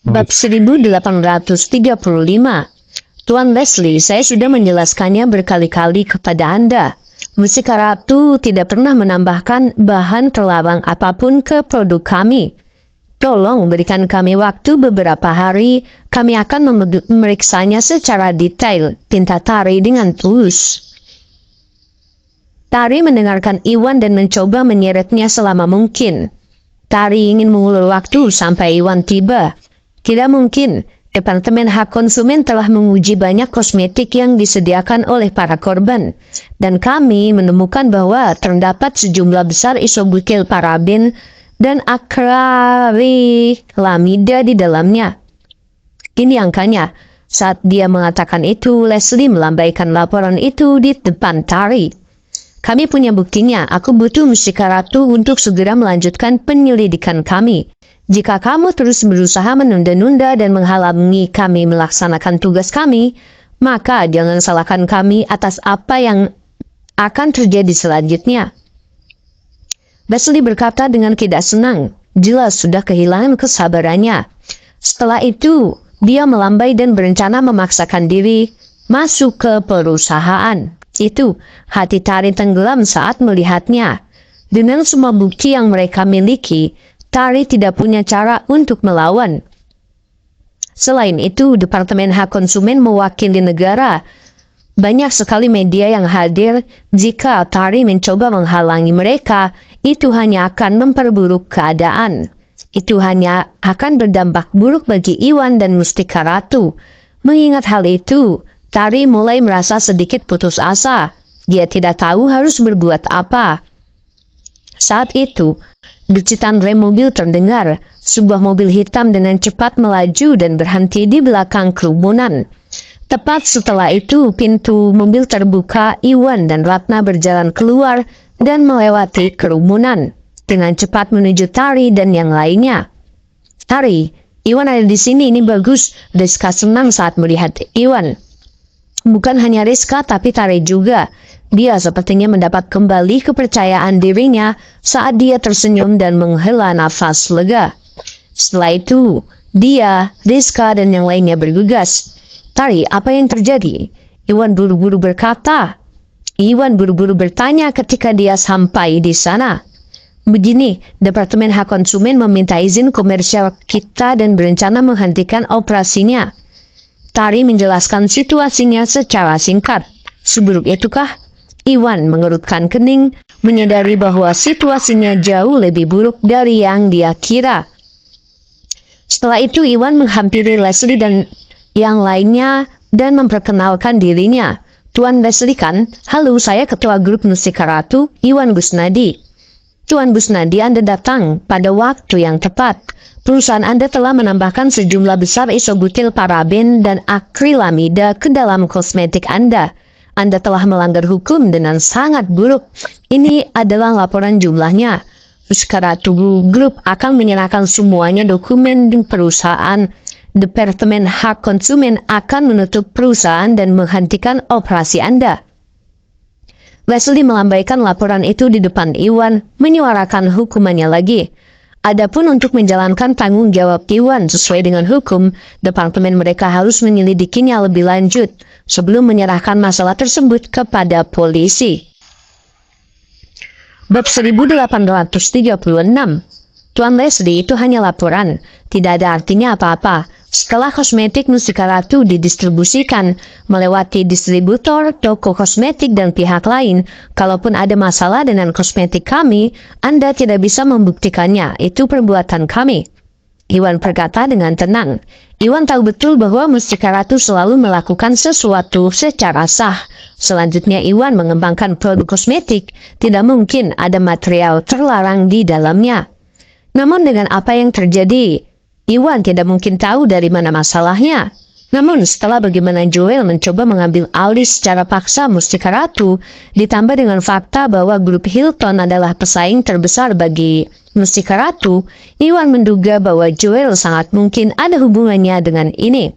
Bab 1835. Tuan Leslie, saya sudah menjelaskannya berkali-kali kepada Anda. Mustika Ratu tidak pernah menambahkan bahan terlarang apapun ke produk kami. Tolong berikan kami waktu beberapa hari, kami akan memeriksanya secara detail, pinta Tari dengan tulus. Tari mendengarkan Iwan dan mencoba menyeretnya selama mungkin. Tari ingin mengulur waktu sampai Iwan tiba. Tidak mungkin, Departemen Hak Konsumen telah menguji banyak kosmetik yang disediakan oleh para korban, dan kami menemukan bahwa terdapat sejumlah besar isobutyl paraben dan akrilamida di dalamnya. Ini angkanya. Saat dia mengatakan itu, Leslie melambaikan laporan itu di depan Tari. Kami punya buktinya. Aku butuh Mustika Ratu untuk segera melanjutkan penyelidikan kami. Jika kamu terus berusaha menunda-nunda dan menghalangi kami melaksanakan tugas kami, maka jangan salahkan kami atas apa yang akan terjadi selanjutnya. Leslie berkata dengan tidak senang, jelas sudah kehilangan kesabarannya. Setelah itu, dia melambai dan berencana memaksakan diri masuk ke perusahaan. Itu, hati Tari tenggelam saat melihatnya. Dengan semua bukti yang mereka miliki, Tari tidak punya cara untuk melawan. Selain itu, Departemen Hak Konsumen mewakili negara. Banyak sekali media yang hadir. Jika Tari mencoba menghalangi mereka, itu hanya akan memperburuk keadaan. Itu hanya akan berdampak buruk bagi Iwan dan Mustika Ratu. Mengingat hal itu, Tari mulai merasa sedikit putus asa. Dia tidak tahu harus berbuat apa. Saat itu, decitan rem mobil terdengar. Sebuah mobil hitam dengan cepat melaju dan berhenti di belakang kerumunan. Tepat setelah itu, pintu mobil terbuka. Iwan dan Ratna berjalan keluar dan melewati kerumunan dengan cepat menuju Tari dan yang lainnya. Tari, Iwan ada di sini, ini bagus. Rizka senang saat melihat Iwan. Bukan hanya Rizka, tapi Tari juga. Dia sepertinya mendapat kembali kepercayaan dirinya saat dia tersenyum dan menghela nafas lega. Setelah itu, dia, Rizka, dan yang lainnya bergegas. Tari, apa yang terjadi? Iwan buru-buru berkata. Iwan buru-buru bertanya ketika dia sampai di sana. Begini, Departemen Hak Konsumen meminta izin komersial kita dan berencana menghentikan operasinya. Tari menjelaskan situasinya secara singkat. Seburuk itukah? Iwan mengerutkan kening, menyadari bahwa situasinya jauh lebih buruk dari yang dia kira. Setelah itu Iwan menghampiri Leslie dan yang lainnya dan memperkenalkan dirinya. Tuan Leslie kan? Halo, saya Ketua Grup Mustika Ratu, Iwan Busnadi. Tuan Busnadi, Anda datang pada waktu yang tepat. Perusahaan Anda telah menambahkan sejumlah besar isobutyl paraben dan akrilamida ke dalam kosmetik Anda. Anda telah melanggar hukum dengan sangat buruk. Ini adalah laporan jumlahnya. Mustika Ratu Group akan menyerahkan semuanya dokumen perusahaan. Departemen Hak Konsumen akan menutup perusahaan dan menghentikan operasi Anda. Leslie melambaikan laporan itu di depan Iwan, menyuarakan hukumannya lagi. Adapun untuk menjalankan tanggung jawab Iwan sesuai dengan hukum, departemen mereka harus menyelidikinya lebih lanjut sebelum menyerahkan masalah tersebut kepada polisi. Bab 1836. Tuan Leslie, itu hanya laporan, tidak ada artinya apa-apa. Setelah kosmetik Mustika Ratu didistribusikan melewati distributor, toko kosmetik, dan pihak lain, kalaupun ada masalah dengan kosmetik kami, Anda tidak bisa membuktikannya. Itu perbuatan kami. Iwan berkata dengan tenang. Iwan tahu betul bahwa Mustika Ratu selalu melakukan sesuatu secara sah. Selanjutnya Iwan mengembangkan produk kosmetik. Tidak mungkin ada material terlarang di dalamnya. Namun dengan apa yang terjadi, Iwan tidak mungkin tahu dari mana masalahnya. Namun setelah bagaimana Joel mencoba mengambil alih secara paksa Mustika Ratu, ditambah dengan fakta bahwa grup Hilton adalah pesaing terbesar bagi Mustika Ratu, Iwan menduga bahwa Joel sangat mungkin ada hubungannya dengan ini.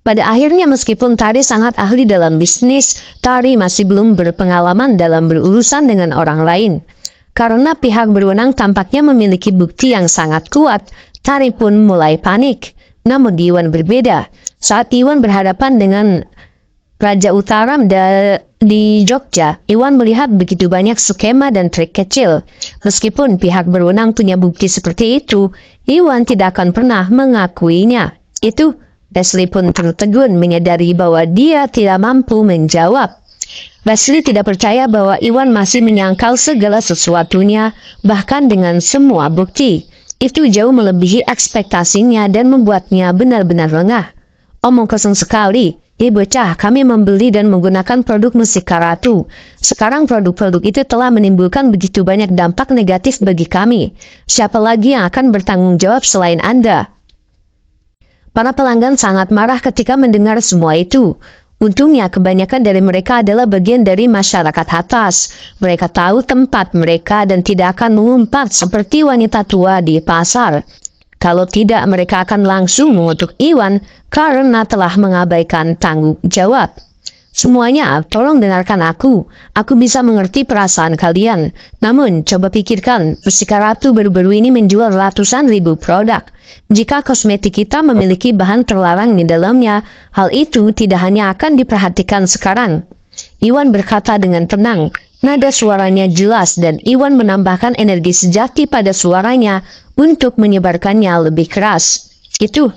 Pada akhirnya meskipun Tari sangat ahli dalam bisnis, Tari masih belum berpengalaman dalam berurusan dengan orang lain. Karena pihak berwenang tampaknya memiliki bukti yang sangat kuat, Tari pun mulai panik. Namun Iwan berbeda. Saat Iwan berhadapan dengan Raja Utara di Jogja, Iwan melihat begitu banyak skema dan trik kecil. Meskipun pihak berwenang punya bukti seperti itu, Iwan tidak akan pernah mengakuinya. Itu Leslie pun tertegun menyadari bahwa dia tidak mampu menjawab. Leslie tidak percaya bahwa Iwan masih menyangkal segala sesuatunya, bahkan dengan semua bukti. Itu jauh melebihi ekspektasinya dan membuatnya benar-benar lengah. Omong kosong sekali. Bocah, kami membeli dan menggunakan produk Mustika Ratu. Sekarang produk-produk itu telah menimbulkan begitu banyak dampak negatif bagi kami. Siapa lagi yang akan bertanggung jawab selain Anda? Para pelanggan sangat marah ketika mendengar semua itu. Untungnya kebanyakan dari mereka adalah bagian dari masyarakat atas. Mereka tahu tempat mereka dan tidak akan mengumpat seperti wanita tua di pasar. Kalau tidak, mereka akan langsung mengutuk Iwan karena telah mengabaikan tanggung jawab. Semuanya, tolong dengarkan aku. Aku bisa mengerti perasaan kalian. Namun, coba pikirkan, Mustika Ratu baru-baru ini menjual ratusan ribu produk. Jika kosmetik kita memiliki bahan terlarang di dalamnya, hal itu tidak hanya akan diperhatikan sekarang. Iwan berkata dengan tenang. Nada suaranya jelas dan Iwan menambahkan energi sejati pada suaranya untuk menyebarkannya lebih keras. Itu.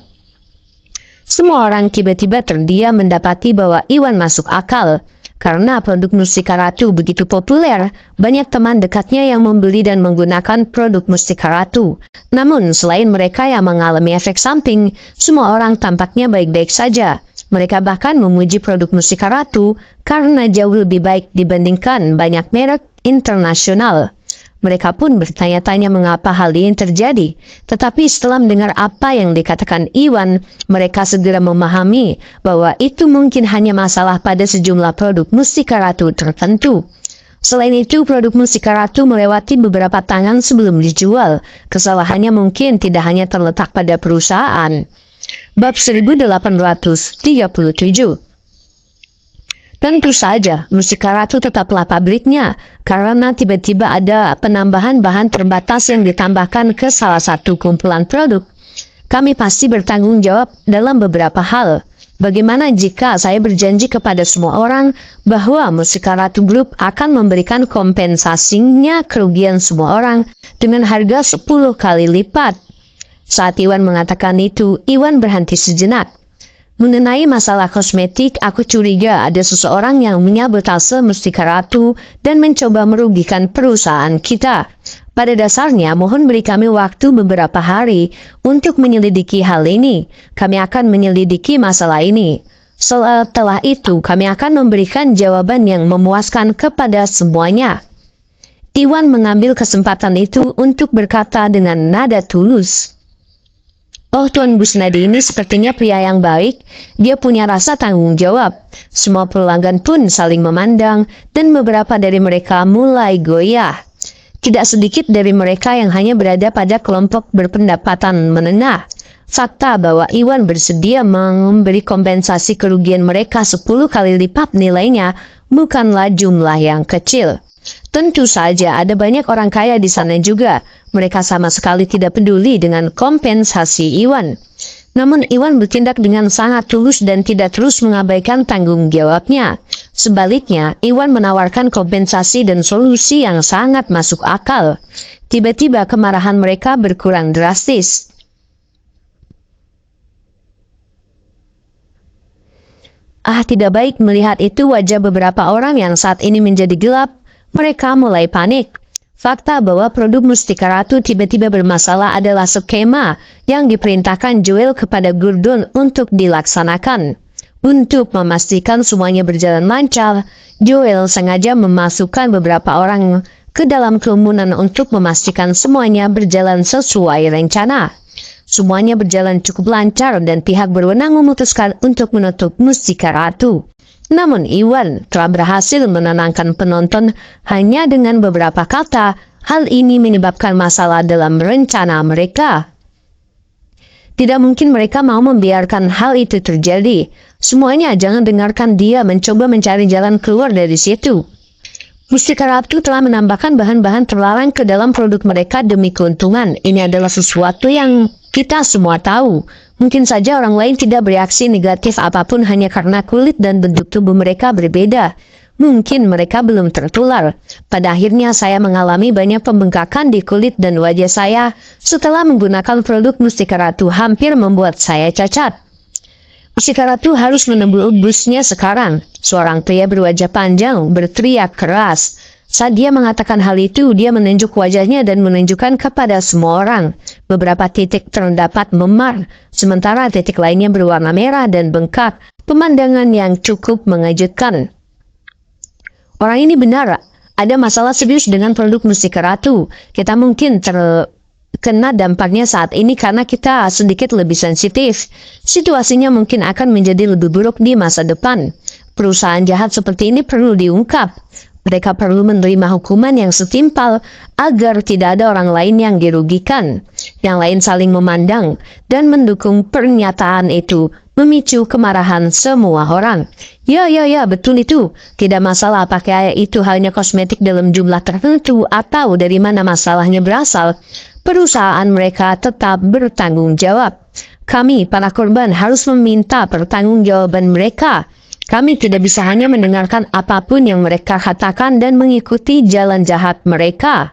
Semua orang tiba-tiba terdiam mendapati bahwa Iwan masuk akal. Karena produk Mustika Ratu begitu populer, banyak teman dekatnya yang membeli dan menggunakan produk Mustika Ratu. Namun, selain mereka yang mengalami efek samping, semua orang tampaknya baik-baik saja. Mereka bahkan memuji produk Mustika Ratu karena jauh lebih baik dibandingkan banyak merek internasional. Mereka pun bertanya-tanya mengapa hal ini terjadi. Tetapi setelah mendengar apa yang dikatakan Iwan, mereka segera memahami bahwa itu mungkin hanya masalah pada sejumlah produk Mustika Ratu tertentu. Selain itu, produk Mustika Ratu melewati beberapa tangan sebelum dijual. Kesalahannya mungkin tidak hanya terletak pada perusahaan. Bab 1837. Tentu saja, Mustika Ratu tetaplah pabriknya, karena tiba-tiba ada penambahan bahan terbatas yang ditambahkan ke salah satu kumpulan produk. Kami pasti bertanggung jawab dalam beberapa hal. Bagaimana jika saya berjanji kepada semua orang bahwa Mustika Ratu Group akan memberikan kompensasinya kerugian semua orang dengan harga 10 kali lipat? Saat Iwan mengatakan itu, Iwan berhenti sejenak. Mengenai masalah kosmetik, aku curiga ada seseorang yang menyabotase Mustika Ratu dan mencoba merugikan perusahaan kita. Pada dasarnya, mohon beri kami waktu beberapa hari untuk menyelidiki hal ini. Kami akan menyelidiki masalah ini. Setelah itu, kami akan memberikan jawaban yang memuaskan kepada semuanya. Iwan mengambil kesempatan itu untuk berkata dengan nada tulus. Oh, Tuan Busnadi ini sepertinya pria yang baik. Dia punya rasa tanggung jawab. Semua pelanggan pun saling memandang dan beberapa dari mereka mulai goyah. Tidak sedikit dari mereka yang hanya berada pada kelompok berpendapatan menengah. Fakta bahwa Iwan bersedia memberi kompensasi kerugian mereka 10 kali lipat nilainya bukanlah jumlah yang kecil. Tentu saja ada banyak orang kaya di sana juga. Mereka sama sekali tidak peduli dengan kompensasi Iwan. Namun Iwan bertindak dengan sangat tulus dan tidak terus mengabaikan tanggung jawabnya. Sebaliknya, Iwan menawarkan kompensasi dan solusi yang sangat masuk akal. Tiba-tiba kemarahan mereka berkurang drastis. Tidak baik melihat itu wajah beberapa orang yang saat ini menjadi gelap. Mereka mulai panik. Fakta bahwa produk Mustika Ratu tiba-tiba bermasalah adalah skema yang diperintahkan Joel kepada Gurdon untuk dilaksanakan. Untuk memastikan semuanya berjalan lancar, Joel sengaja memasukkan beberapa orang ke dalam kerumunan untuk memastikan semuanya berjalan sesuai rencana. Semuanya berjalan cukup lancar dan pihak berwenang memutuskan untuk menutup Mustika Ratu. Namun Iwan telah berhasil menenangkan penonton hanya dengan beberapa kata. Hal ini menyebabkan masalah dalam rencana mereka. Tidak mungkin mereka mau membiarkan hal itu terjadi. Semuanya jangan dengarkan dia mencoba mencari jalan keluar dari situ. Mustika Ratu telah menambahkan bahan-bahan terlarang ke dalam produk mereka demi keuntungan. Ini adalah sesuatu yang Kita semua tahu, mungkin saja orang lain tidak bereaksi negatif apapun hanya karena kulit dan bentuk tubuh mereka berbeda. Mungkin mereka belum tertular. Pada akhirnya saya mengalami banyak pembengkakan di kulit dan wajah saya setelah menggunakan produk Mustika Ratu hampir membuat saya cacat. Mustika Ratu harus menembusnya sekarang. Seorang pria berwajah panjang berteriak keras. Saat dia mengatakan hal itu, dia menunjuk wajahnya dan menunjukkan kepada semua orang. Beberapa titik terdapat memar, sementara titik lainnya berwarna merah dan bengkak. Pemandangan yang cukup mengejutkan. Orang ini benar, ada masalah serius dengan produk Mustika Ratu. Kita mungkin terkena dampaknya saat ini karena kita sedikit lebih sensitif. Situasinya mungkin akan menjadi lebih buruk di masa depan. Perusahaan jahat seperti ini perlu diungkap. Mereka perlu menerima hukuman yang setimpal agar tidak ada orang lain yang dirugikan. Yang lain saling memandang dan mendukung pernyataan itu, memicu kemarahan semua orang. Ya, betul itu. Tidak masalah apakah itu hanya kosmetik dalam jumlah tertentu atau dari mana masalahnya berasal. Perusahaan mereka tetap bertanggung jawab. Kami, para korban, harus meminta pertanggungjawaban mereka. Kami tidak bisa hanya mendengarkan apapun yang mereka katakan dan mengikuti jalan jahat mereka.